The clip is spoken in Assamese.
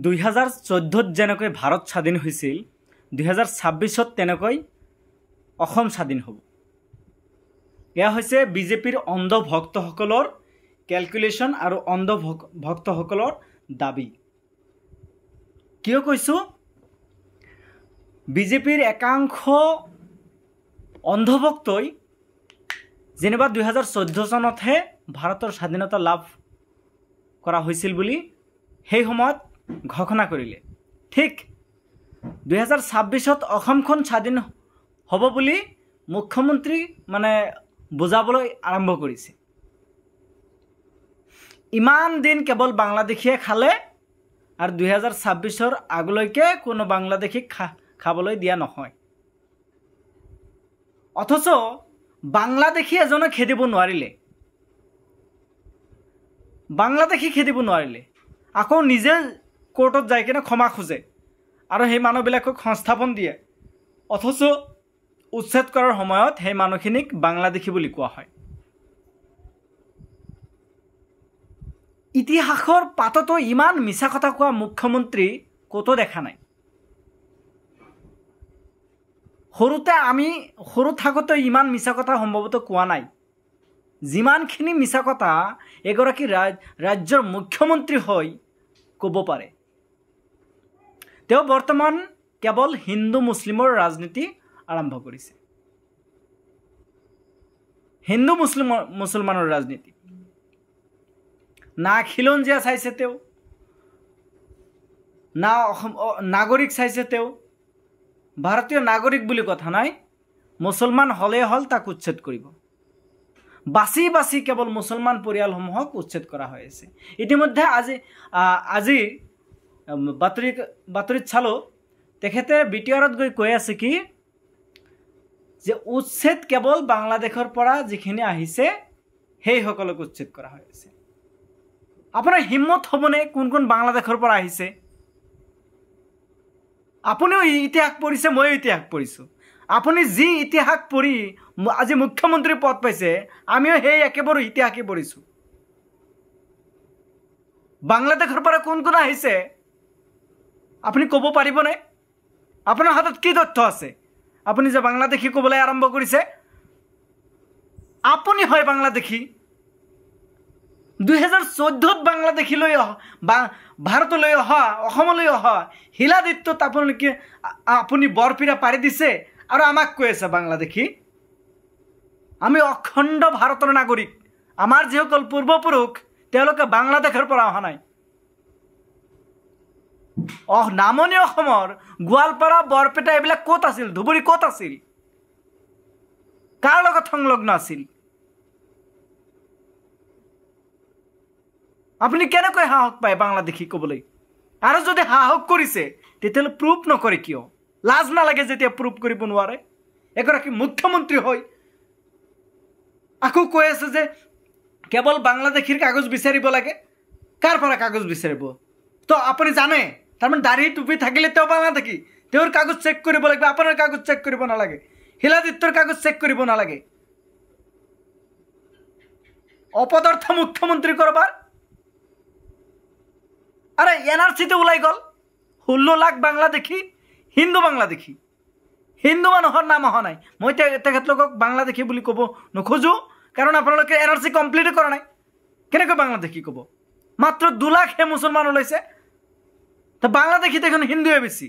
2014 যেনেকৈ ভাৰত স্বাধীন হৈছিল 2026 তেনেকৈ অসম স্বাধীন হ'ব। এয়া হৈছে বিজেপিৰ অন্ধ ভক্তসকলৰ ক্যালকুলেশন আৰু অন্ধ ভক্তসকলৰ দাবী। কিয় কৈছো? বিজেপিৰ একাংশ অন্ধভক্তই যেনিবা 2014 চনতহে ভাৰতৰ স্বাধীনতা লাভ কৰা হৈছিল বুলি সেই সময়ত ঘোষণা কৰিলে। ঠিক 2026ত অসমখন স্বাধীন হ'ব বুলি মুখ্যমন্ত্ৰী বুজাবলৈ আৰম্ভ কৰিছে। ইমান দিন কেৱল বাংলাদেশীয়ে খালে আৰু 2026ৰ আগলৈকে কোনো বাংলাদেশীক খাবলৈ দিয়া নহয়। অথচ বাংলাদেশী এজনে খেদিব নোৱাৰিলে, আকৌ নিজে কোৰ্টত যাই কিনে ক্ষমা খোজে আৰু সেই মানুহবিলাকক সংস্থাপন দিয়ে। অথচ উচ্ছেদ কৰাৰ সময়ত সেই মানুহখিনিক বাংলাদেশী বুলি কোৱা হয়। ইতিহাসৰ পাততো ইমান মিছা কথা কোৱা মুখ্যমন্ত্ৰী কতো দেখা নাই। সৰু থাকোতে ইমান মিছা কথা সম্ভৱতঃ কোৱা নাই। যিমানখিনি মিছা কথা এগৰাকী ৰাজ্যৰ মুখ্যমন্ত্ৰী হৈ ক'ব পাৰে। তেওঁ বৰ্তমান কেৱল হিন্দু মুছলিমৰ ৰাজনীতি আৰম্ভ কৰিছে। হিন্দু মুছলমানৰ ৰাজনীতি। না খিলঞ্জীয়া চাইছে তেওঁ, না নাগৰিক চাইছে তেওঁ। ভাৰতীয় নাগৰিক বুলি কথা নাই, মুছলমান হলে হল তাক উচ্ছেদ কৰিব। বাছি বাছি কেৱল মুছলমান পৰিয়ালসমূহক উচ্ছেদ কৰা হৈ আছে। ইতিমধ্যে আজি বাতৰিত চালো, তেখেতে বিটিআৰত গৈ কৈ আছে কি যে উচ্ছেদ কেৱল বাংলাদেশৰ পৰা যিখিনি আহিছে সেই সকলক উচ্ছেদ কৰা হৈ আছে। আপোনাৰ হিম্মত হ'বনে কোন কোন বাংলাদেশৰ পৰা আহিছে? আপুনিও ইতিহাস পঢ়িছে, ময়ো ইতিহাস পঢ়িছোঁ। আপুনি যি ইতিহাস পঢ়ি আজি মুখ্যমন্ত্ৰী পদ পাইছে, আমিও সেই একেবাৰে ইতিহাসই পঢ়িছোঁ। বাংলাদেশৰ পৰা কোন কোন আহিছে আপুনি ক'ব পাৰিবনে? আপোনাৰ হাতত কি তথ্য আছে? আপুনি যে বাংলাদেশী ক'বলৈ আৰম্ভ কৰিছে, আপুনি হয় বাংলাদেশী। 2014ত বাংলাদেশীলৈ ভাৰতলৈ অহা, অসমলৈ অহা শিলাদিত্যত আপুনি বৰপিৰা পাৰি দিছে আৰু আমাক কৈ আছে বাংলাদেশী। আমি অখণ্ড ভাৰতৰ নাগৰিক। আমাৰ যিসকল পূৰ্বপুৰুষ তেওঁলোকে বাংলাদেশৰ পৰা অহা নাই। নামনি অসমৰ গোৱালপাৰা, বৰপেটা এইবিলাক ক'ত আছিল? ধুবুৰী ক'ত আছিল? কাৰ লগত সংলগ্ন আছিল? আপুনি কেনেকৈ সাহস পায় বাংলাদেশী ক'বলৈ? আৰু যদি সাহস কৰিছে তেতিয়াহ'লে প্ৰুফ নকৰে কিয়? লাজ নালাগে যেতিয়া প্ৰুফ কৰিব নোৱাৰে? এগৰাকী মুখ্যমন্ত্ৰী হৈ আকৌ কৈ আছে যে কেৱল বাংলাদেশীৰ কাগজ বিচাৰিব লাগে। কাৰ পৰা কাগজ বিচাৰিব? তো আপুনি জানে তাৰমানে দাঢ়ি টুপি থাকিলে তেওঁ বাংলাদেশী, তেওঁৰ কাগজ চেক কৰিব লাগিব, আপোনাৰ কাগজ চেক কৰিব নালাগে, শিলাদিত্যৰ কাগজ চেক কৰিব নালাগে। অপদাৰ্থ মুখ্যমন্ত্ৰী কৰবাৰ। আৰে এনআৰসিতে ওলাই গল 16 লাখ বাংলাদেশী, হিন্দু বাংলাদেশী। হিন্দু মানুহৰ নাম অহা নাই। মই তেখেতলোকক বাংলাদেশী বুলি ক'ব নোখোজো, কাৰণ আপোনালোকে এনআৰসি কমপ্লিট কৰা নাই। কেনেকৈ বাংলাদেশী ক'ব? মাত্ৰ 2 লাখহে মুছলমান ওলাইছে। তো বাংলাদেশী দেখোন হিন্দুৱে বেছি।